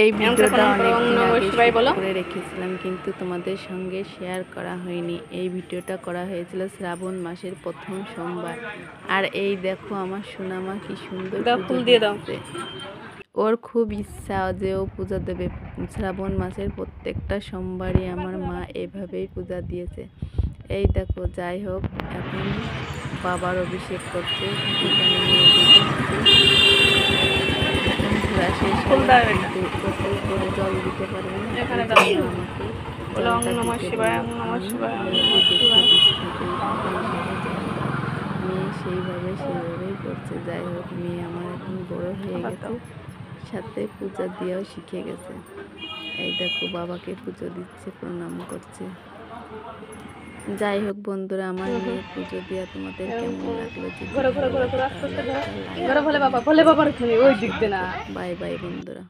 এই ভিডিওটা অনেকদিন আগে শুট করে রেখেছিলাম, কিন্তু তোমাদের সঙ্গে শেয়ার করা হয়নি। এই ভিডিওটা করা হয়েছিল শ্রাবণ মাসের প্রথম সোমবার। আর এই দেখো আমার সোনামা কি সুন্দর ফুল দিয়ে দিচ্ছে। ওর খুব ইচ্ছা যে ও পূজা দেবে। শ্রাবণ মাসের প্রত্যেকটা সোমবারই আমার মা এভাবেই পূজা দিয়েছে। এই দেখো, যাই হোক, এখন বাবার অভিষেক করছে। এখানে নিয়ে গোসল করে জল দিতে পারবে না, আমাকে মেয়ে সেইভাবেই করছে। যাই হোক, মেয়ে আমার এখন বড় হয়ে গেছে, সাথে পূজা দিয়েও শিখে গেছে। এই দেখো, বাবাকে পুজো দিচ্ছে, প্রণাম করছে। যাই হোক বন্ধুরা, আমার মেয়ে পুজো দেওয়া তোমাদের কেমন লাগলো? বাই বাই বন্ধুরা।